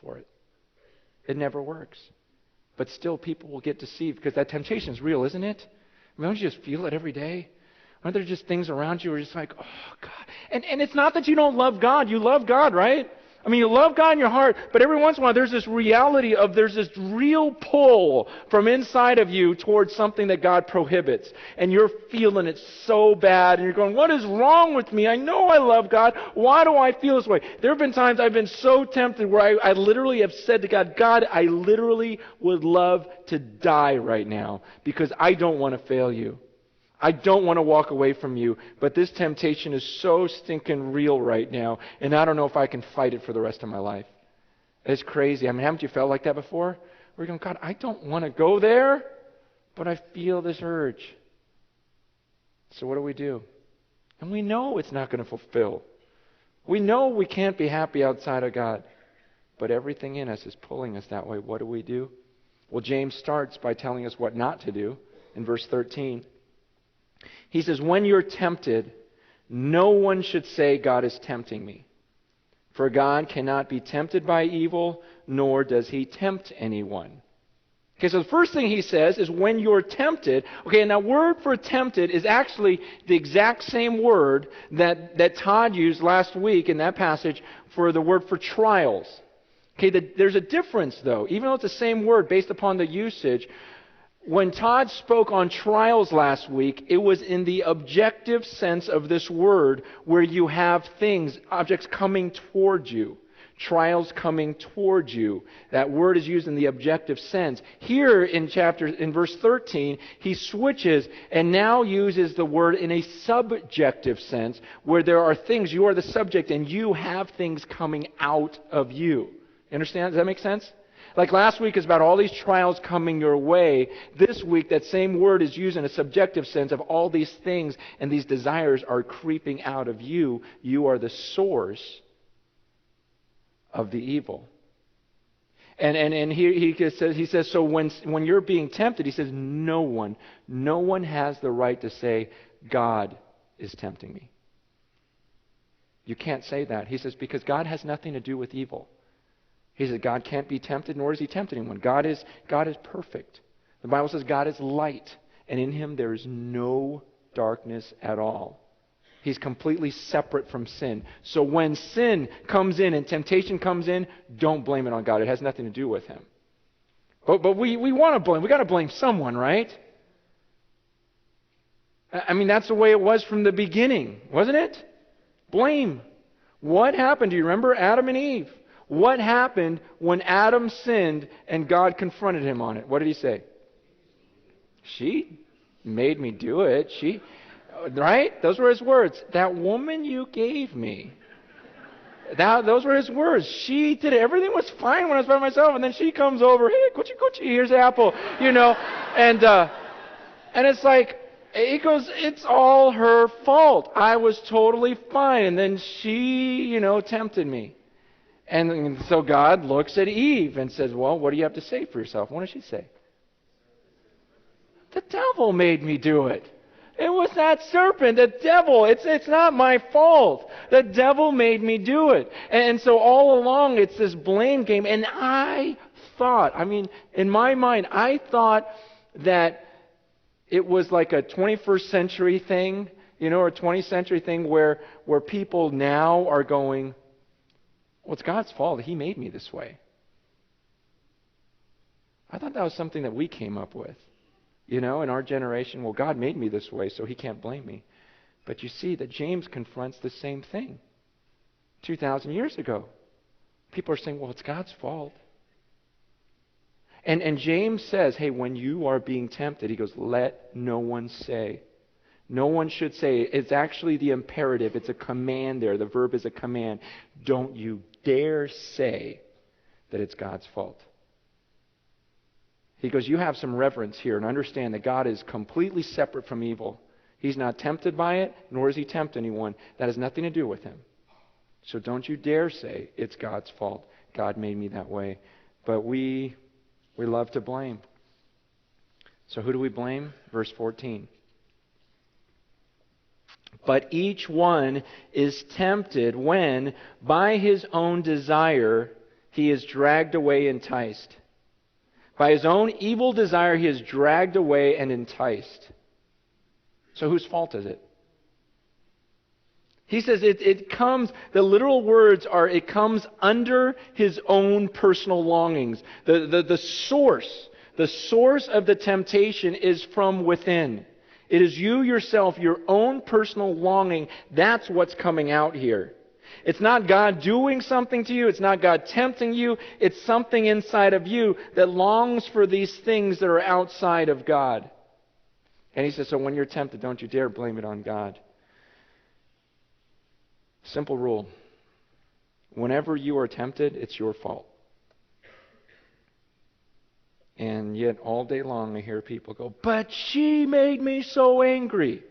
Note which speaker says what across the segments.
Speaker 1: for it. It never works. But still, people will get deceived because that temptation is real, isn't it? I mean, don't you just feel it every day? Aren't there just things around you where you're just like, oh, God. And it's not that you don't love God. You love God, right? I mean, you love God in your heart, but every once in a while there's this reality of there's this real pull from inside of you towards something that God prohibits. And you're feeling it so bad, and you're going, what is wrong with me? I know I love God. Why do I feel this way? There have been times I've been so tempted where I literally have said to God, God, I literally would love to die right now because I don't want to fail you. I don't want to walk away from you, but this temptation is so stinking real right now, and I don't know if I can fight it for the rest of my life. It's crazy. I mean, haven't you felt like that before? Where you're going, God, I don't want to go there, but I feel this urge. So what do? And we know it's not going to fulfill. We know we can't be happy outside of God, but everything in us is pulling us that way. What do? Well, James starts by telling us what not to do in verse 13. He says, when you're tempted, no one should say, God is tempting me. For God cannot be tempted by evil, nor does he tempt anyone. Okay, so the first thing he says is when you're tempted. Okay, and that word for tempted is actually the exact same word that Todd used last week in that passage for the word for trials. Okay, there's a difference though. Even though it's the same word based upon the usage, when Todd spoke on trials last week, it was in the objective sense of this word where you have things, objects coming towards you. Trials coming towards you. That word is used in the objective sense. Here in verse 13, he switches and now uses the word in a subjective sense where there are things, you are the subject and you have things coming out of you. You understand? Does that make sense? Like last week is about all these trials coming your way. This week, that same word is used in a subjective sense of all these things and these desires are creeping out of you. You are the source of the evil. And he says, so when you're being tempted, he says, no one has the right to say, God is tempting me. You can't say that. He says, because God has nothing to do with evil. He says God can't be tempted, nor is he tempted anyone. God is perfect. The Bible says God is light, and in him there is no darkness at all. He's completely separate from sin. So when sin comes in and temptation comes in, don't blame it on God. It has nothing to do with him. But we want to blame. We got to blame someone, right? I mean, that's the way it was from the beginning, wasn't it? Blame. What happened? Do you remember Adam and Eve? What happened when Adam sinned and God confronted him on it? What did he say? She made me do it. Right? Those were his words. That woman you gave me. Those were his words. She did it. Everything was fine when I was by myself, and then she comes over. Hey, coochie, here's the apple. And it's like, he goes, it's all her fault. I was totally fine, and then she, tempted me. And so God looks at Eve and says, well, what do you have to say for yourself? What does she say? The devil made me do it. It was that serpent, the devil. It's not my fault. The devil made me do it. And so all along it's this blame game. And I thought, in my mind, I thought that it was like a 21st century thing, or a 20th century thing where people now are going, well, it's God's fault. He made me this way. I thought that was something that we came up with. In our generation, well, God made me this way, so he can't blame me. But you see that James confronts the same thing 2,000 years ago. People are saying, well, it's God's fault. And James says, hey, when you are being tempted, he goes, let no one say. No one should say. It's actually the imperative. It's a command there. The verb is a command. Don't you dare say that it's God's fault. He goes, you have some reverence here and understand that God is completely separate from evil. He's not tempted by it, nor does he tempt anyone. That has nothing to do with him. So don't you dare say it's God's fault. God made me that way. But we love to blame. So who do we blame? Verse 14. But each one is tempted when, by his own desire, he is dragged away, enticed. By his own evil desire, he is dragged away and enticed. So whose fault is it? He says it comes, the literal words are, it comes under his own personal longings. The source of the temptation is from within. It is you yourself, your own personal longing. That's what's coming out here. It's not God doing something to you. It's not God tempting you. It's something inside of you that longs for these things that are outside of God. And he says, so when you're tempted, don't you dare blame it on God. Simple rule. Whenever you are tempted, it's your fault. And yet all day long I hear people go, but she made me so angry.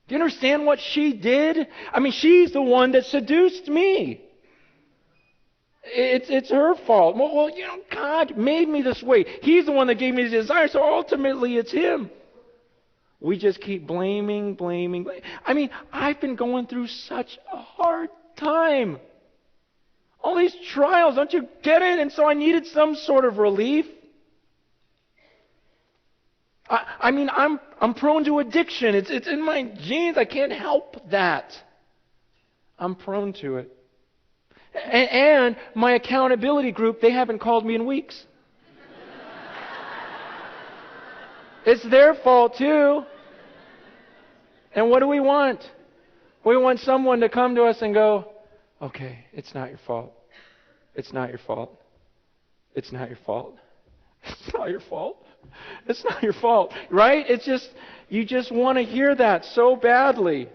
Speaker 1: Do you understand what she did? I mean, she's the one that seduced me. It's her fault. Well, God made me this way. He's the one that gave me the desire, so ultimately it's him. We just keep blaming. I mean, I've been going through such a hard time. All these trials, don't you get it? And so I needed some sort of relief. I mean, I'm prone to addiction. It's in my genes. I can't help that. I'm prone to it. And my accountability group, they haven't called me in weeks. It's their fault too. And what do we want? We want someone to come to us and go, okay, it's not your fault. It's not your fault. It's not your fault. It's not your fault. It's not your fault. Right? It's just, you just want to hear that so badly.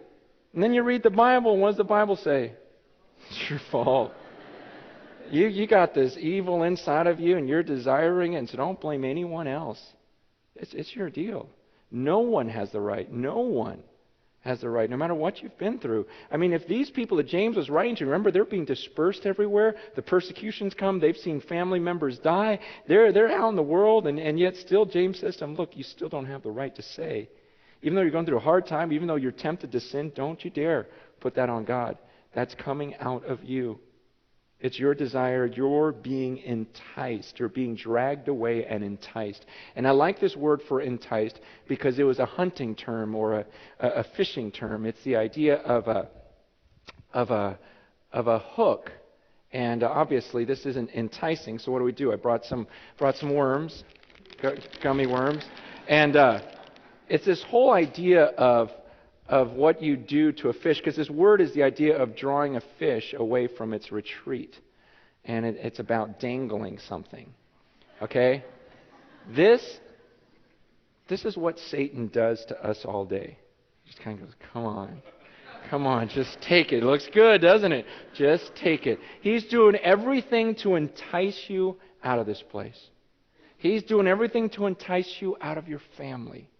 Speaker 1: And then you read the Bible, and what does the Bible say? It's your fault. You got this evil inside of you, and you're desiring it, and so don't blame anyone else. It's your deal. No one has the right. No one has the right, no matter what you've been through. I mean, if these people that James was writing to, remember, they're being dispersed everywhere. The persecutions come. They've seen family members die. They're out in the world, and yet still James says to them, look, you still don't have the right to say. Even though you're going through a hard time, even though you're tempted to sin, don't you dare put that on God. That's coming out of you. It's your desire. You're being enticed. You're being dragged away and enticed. And I like this word for enticed because it was a hunting term or a fishing term. It's the idea of a hook. And obviously this isn't enticing. So what do? I brought some worms, gummy worms, and it's this whole idea of what you do to a fish, because this word is the idea of drawing a fish away from its retreat. And it's about dangling something. Okay? This is what Satan does to us all day. He just kind of goes, come on, just take it. It looks good, doesn't it? Just take it. He's doing everything to entice you out of this place. He's doing everything to entice you out of your family.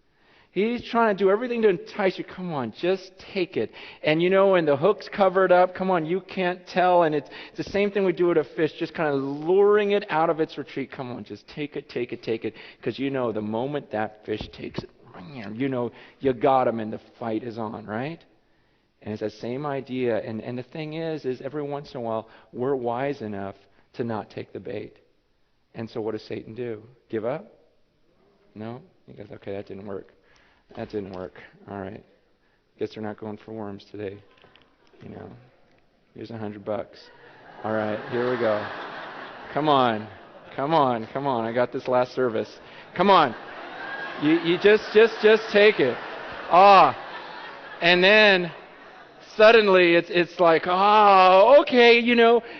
Speaker 1: He's trying to do everything to entice you. Come on, just take it. And and the hook's covered up. Come on, you can't tell. And it's the same thing we do with a fish, just kind of luring it out of its retreat. Come on, just take it. Because the moment that fish takes it, you got him and the fight is on, right? And it's that same idea. And the thing is every once in a while, we're wise enough to not take the bait. And so what does Satan do? Give up? No? He goes, okay, that didn't work. That didn't work. All right. Guess they're not going for worms today. Here's $100. All right, here we go. Come on. I got this last service. Come on. You just take it. And then suddenly it's like, okay,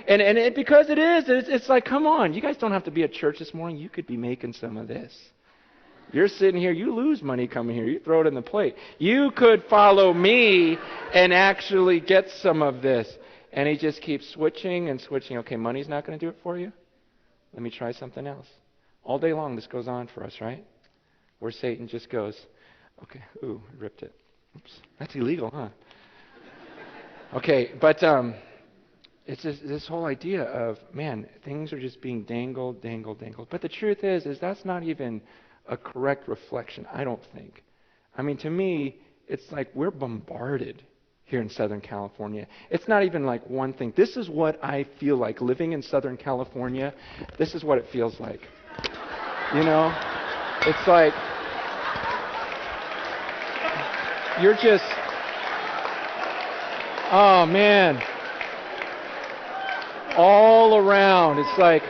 Speaker 1: and because it's like, come on. You guys don't have to be at church this morning. You could be making some of this. You're sitting here, you lose money coming here. You throw it in the plate. You could follow me and actually get some of this. And he just keeps switching and switching. Okay, money's not going to do it for you? Let me try something else. All day long this goes on for us, right? Where Satan just goes, okay, ripped it. Oops, that's illegal, huh? Okay, but it's this whole idea of, man, things are just being dangled. But the truth is that's not even a correct reflection, I don't think. I mean, to me, it's like we're bombarded here in Southern California. It's not even like one thing. This is what I feel like living in Southern California. This is what it feels like. You know? It's like you're just, oh man, all around. It's like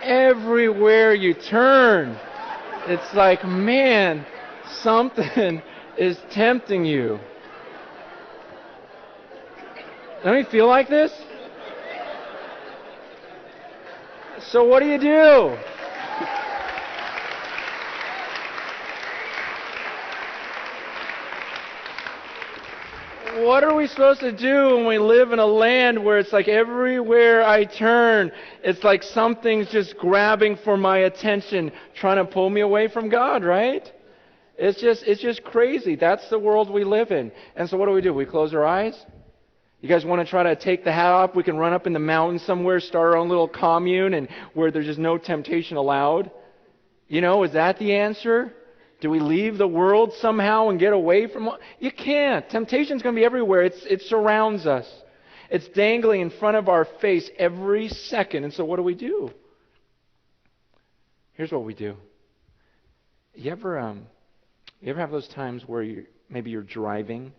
Speaker 1: everywhere you turn, it's like, man, something is tempting you. Don't you feel like this? So what do you do? What are we supposed to do when we live in a land where it's like everywhere I turn, it's like something's just grabbing for my attention, trying to pull me away from God, right? It's just crazy. That's the world we live in. And so what do? We close our eyes? You guys want to try to take the hat off? We can run up in the mountains somewhere, start our own little commune, and where there's just no temptation allowed. You know, is that the answer? Do we leave the world somehow and get away from it? You can't. Temptation's going to be everywhere. It surrounds us. It's dangling in front of our face every second. And so what do? Here's what we do. You ever have those times where maybe you're driving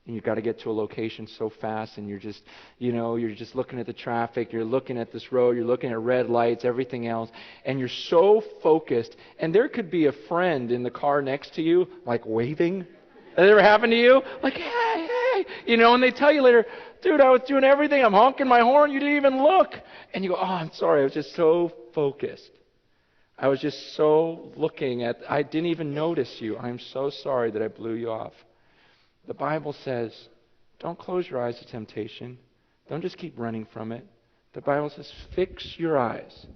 Speaker 1: and you've got to get to a location so fast and you're just looking at the traffic, you're looking at this road, you're looking at red lights, everything else, and you're so focused, and there could be a friend in the car next to you, like waving. Has that ever happened to you? Like, hey, and they tell you later, dude, I was doing everything, I'm honking my horn, you didn't even look. And you go, oh, I'm sorry, I was just so focused. I was just so I didn't even notice you. I'm so sorry that I blew you off. The Bible says, don't close your eyes to temptation. Don't just keep running from it. The Bible says, fix your eyes.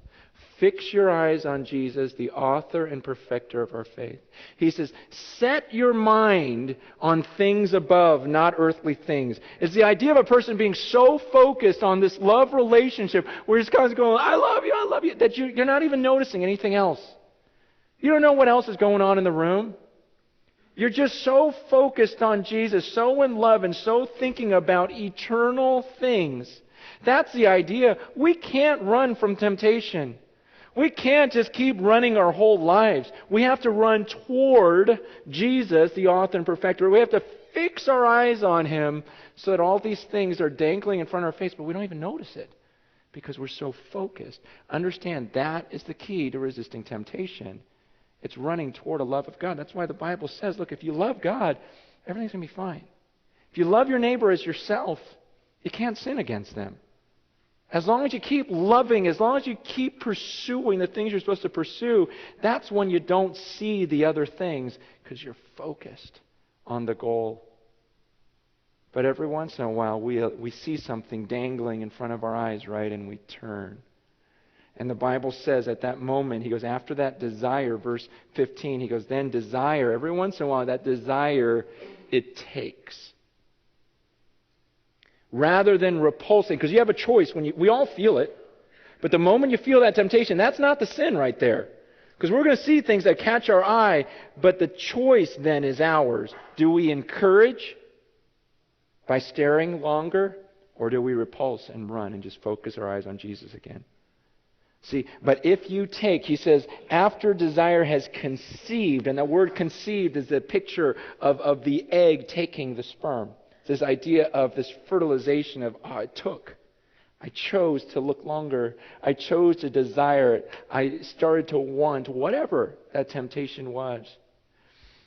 Speaker 1: Fix your eyes on Jesus, the author and perfecter of our faith. He says, set your mind on things above, not earthly things. It's the idea of a person being so focused on this love relationship where he's constantly going, I love you, that you're not even noticing anything else. You don't know what else is going on in the room. You're just so focused on Jesus, so in love, and so thinking about eternal things. That's the idea. We can't run from temptation. We can't just keep running our whole lives. We have to run toward Jesus, the author and perfecter. We have to fix our eyes on Him so that all these things are dangling in front of our face, but we don't even notice it because we're so focused. Understand, that is the key to resisting temptation. It's running toward a love of God. That's why the Bible says, look, if you love God, everything's going to be fine. If you love your neighbor as yourself, you can't sin against them. As long as you keep loving, as long as you keep pursuing the things you're supposed to pursue, that's when you don't see the other things because you're focused on the goal. But every once in a while, we see something dangling in front of our eyes, right, and we turn. And the Bible says at that moment, he goes, after that desire, verse 15, he goes, then desire, every once in a while, that desire, it takes. Rather than repulsing, because you have a choice. We all feel it. But the moment you feel that temptation, that's not the sin right there. Because we're going to see things that catch our eye, but the choice then is ours. Do we encourage by staring longer, or do we repulse and run and just focus our eyes on Jesus again? See, but if you take, he says, after desire has conceived, and that word conceived is the picture of the egg taking the sperm. It's this idea of this fertilization of, I chose to look longer. I chose to desire it. I started to want whatever that temptation was.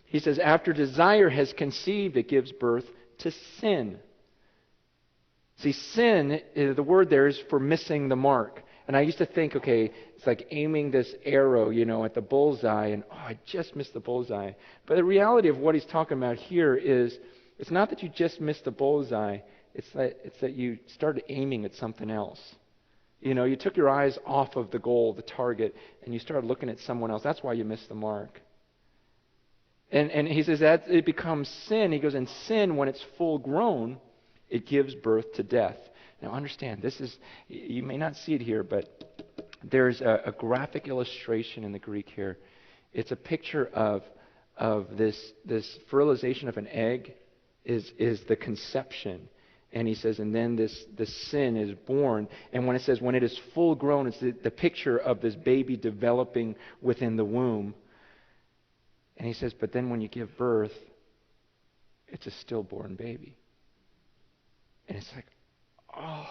Speaker 1: He says, after desire has conceived, it gives birth to sin. See, sin, the word there is for missing the mark. And I used to think, okay, it's like aiming this arrow, at the bullseye, and I just missed the bullseye. But the reality of what he's talking about here is, it's not that you just missed the bullseye, it's that you started aiming at something else. You took your eyes off of the goal, the target, and you started looking at someone else. That's why you missed the mark. And he says that it becomes sin. He goes, and sin, when it's full grown, it gives birth to death. Now understand, you may not see it here, but there's a graphic illustration in the Greek here. It's a picture of of this fertilization of an egg is the conception. And he says, and then this sin is born. And when it says, when it is full grown, it's the picture of this baby developing within the womb. And he says, but then when you give birth, it's a stillborn baby. And it's like, oh.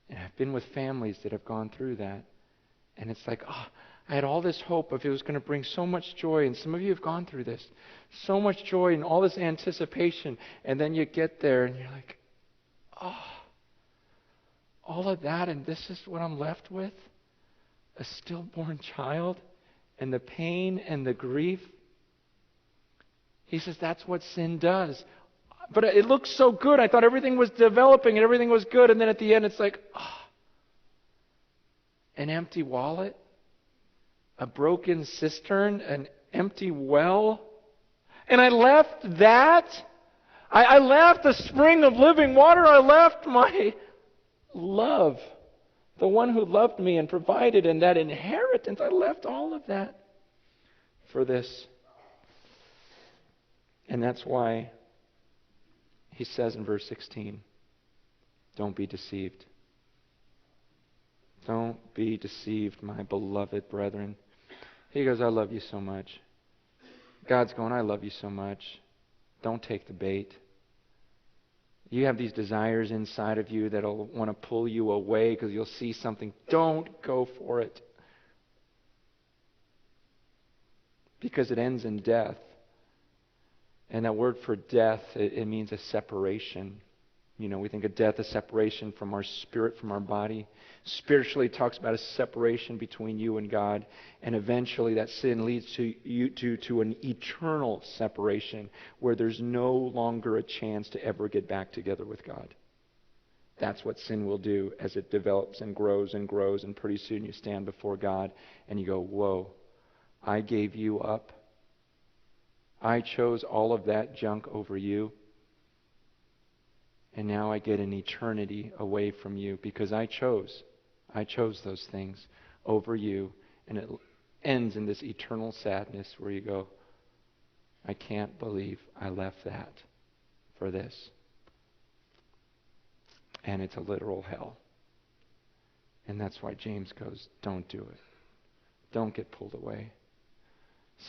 Speaker 1: And I've been with families that have gone through that. And it's like, oh, I had all this hope of it was going to bring so much joy. And some of you have gone through this. So much joy and all this anticipation. And then you get there and you're like, oh, all of that and this is what I'm left with? A stillborn child? And the pain and the grief? He says that's what sin does. But it looks so good. I thought everything was developing and everything was good. And then at the end it's like, oh, an empty wallet? A broken cistern? An empty well? And I left that. I left the spring of living water. I left my love. The one who loved me and provided, and that inheritance. I left all of that for this. And that's why he says in verse 16, don't be deceived. Don't be deceived, my beloved brethren. He goes, I love you so much. God's going, I love you so much. Don't take the bait. You have these desires inside of you that'll want to pull you away because you'll see something. Don't go for it. Because it ends in death. And that word for death, it means a separation. You know, we think of death as separation from our spirit, from our body. Spiritually, it talks about a separation between you and God. And eventually that sin leads to an eternal separation where there's no longer a chance to ever get back together with God. That's what sin will do as it develops and grows, and pretty soon you stand before God and you go, whoa, I gave you up. I chose all of that junk over you. And now I get an eternity away from you because I chose those things over you. And it ends in this eternal sadness where you go, I can't believe I left that for this. And it's a literal hell. And that's why James goes, don't do it. Don't get pulled away.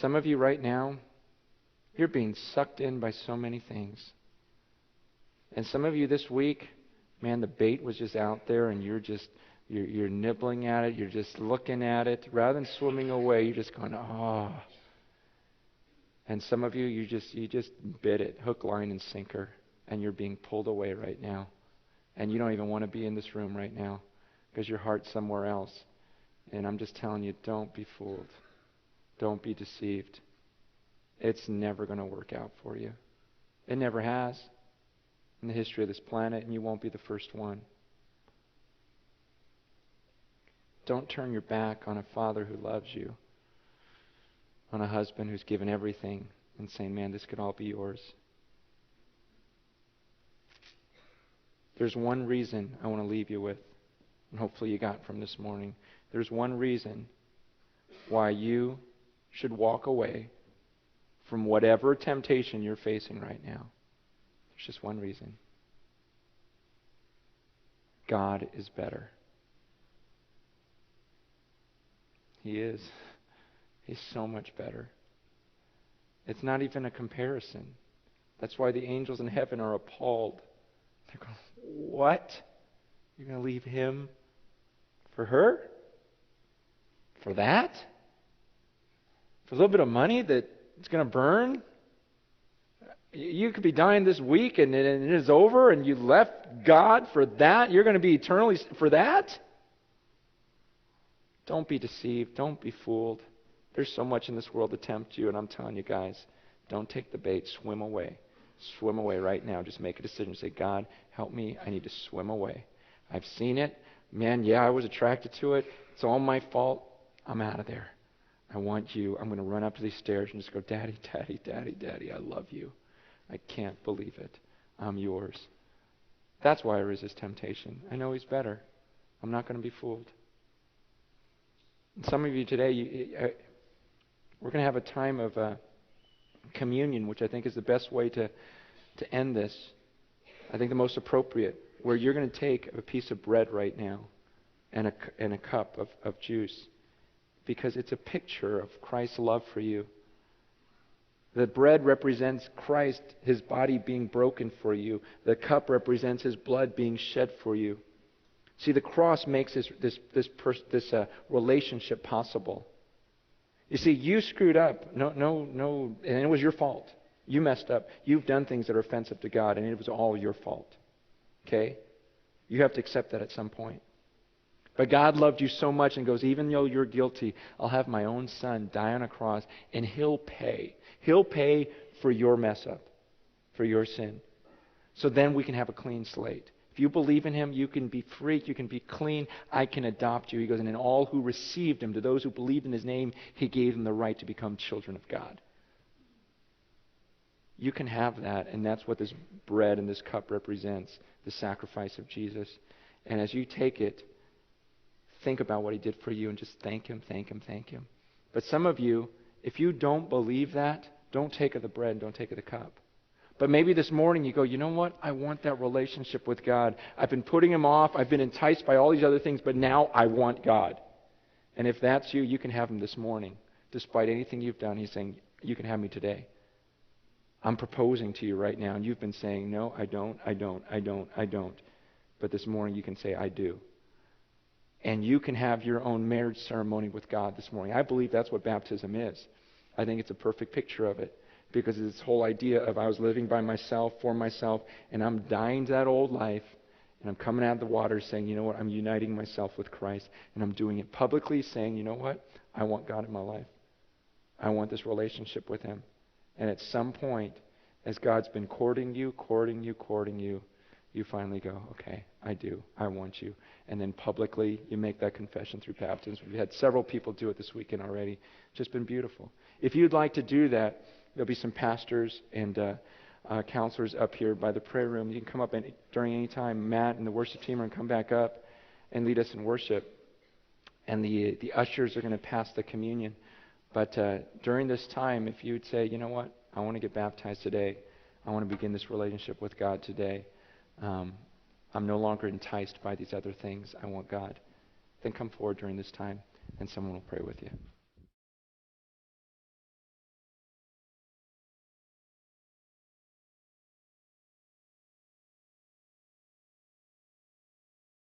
Speaker 1: Some of you right now, you're being sucked in by so many things. And some of you this week, man, the bait was just out there and you're nibbling at it, you're just looking at it. Rather than swimming away, you're just going, oh. And some of you, you just bit it, hook, line, and sinker, and you're being pulled away right now. And you don't even want to be in this room right now because your heart's somewhere else. And I'm just telling you, don't be fooled. Don't be deceived. It's never going to work out for you. It never has in the history of this planet, and you won't be the first one. Don't turn your back on a father who loves you, on a husband who's given everything and saying, man, this could all be yours. There's one reason I want to leave you with, and hopefully you got from this morning. There's one reason why you should walk away from whatever temptation you're facing right now. There's just one reason. God is better. He is. He's so much better. It's not even a comparison. That's why the angels in heaven are appalled. They're going, what? You're going to leave him for her? For that? For a little bit of money that it's going to burn? You could be dying this week and it is over and you left God for that? You're going to be eternally for that? Don't be deceived. Don't be fooled. There's so much in this world to tempt you, and I'm telling you guys, don't take the bait. Swim away. Swim away right now. Just make a decision. Say, God, help me. I need to swim away. I've seen it. Man, yeah, I was attracted to it. It's all my fault. I'm out of there. I want you. I'm going to run up to these stairs and just go, Daddy, Daddy, Daddy, Daddy, I love you. I can't believe it. I'm yours. That's why I resist temptation. I know He's better. I'm not going to be fooled. And some of you today, We're going to have a time of communion, which I think is the best way to end this. I think the most appropriate, where you're going to take a piece of bread right now and a cup of juice, because it's a picture of Christ's love for you. The bread represents Christ, His body being broken for you. The cup represents His blood being shed for you. See, the cross makes this relationship possible. You see, you screwed up. No, and it was your fault. You messed up. You've done things that are offensive to God, and it was all your fault. Okay? You have to accept that at some point. But God loved you so much and goes, even though you're guilty, I'll have my own Son die on a cross, and He'll pay. He'll pay for your mess up, for your sin. So then we can have a clean slate. If you believe in Him, you can be free, you can be clean. I can adopt you. He goes, and in all who received Him, to those who believed in His name, He gave them the right to become children of God. You can have that, and that's what this bread and this cup represents, the sacrifice of Jesus. And as you take it, think about what He did for you and just thank Him, thank Him, thank Him. But some of you, if you don't believe that, don't take of the bread and don't take of the cup. But maybe this morning you go, you know what? I want that relationship with God. I've been putting Him off. I've been enticed by all these other things, but now I want God. And if that's you, you can have Him this morning. Despite anything you've done, He's saying, you can have me today. I'm proposing to you right now, and you've been saying, no, I don't. But this morning you can say, I do. And you can have your own marriage ceremony with God this morning. I believe that's what baptism is. I think it's a perfect picture of it. Because it's this whole idea of I was living by myself, for myself, and I'm dying to that old life, and I'm coming out of the water saying, you know what, I'm uniting myself with Christ, and I'm doing it publicly saying, you know what, I want God in my life. I want this relationship with Him. And at some point, as God's been courting you, you finally go, okay, I do. I want you. And then publicly, you make that confession through baptism. We've had several people do it this weekend already. It's just been beautiful. If you'd like to do that, there'll be some pastors and counselors up here by the prayer room. You can come up during any time. Matt and the worship team are going to come back up and lead us in worship. And the ushers are going to pass the communion. But during this time, if you would say, you know what, I want to get baptized today. I want to begin this relationship with God today. I'm no longer enticed by these other things. I want God. Then come forward during this time, and someone will pray with you.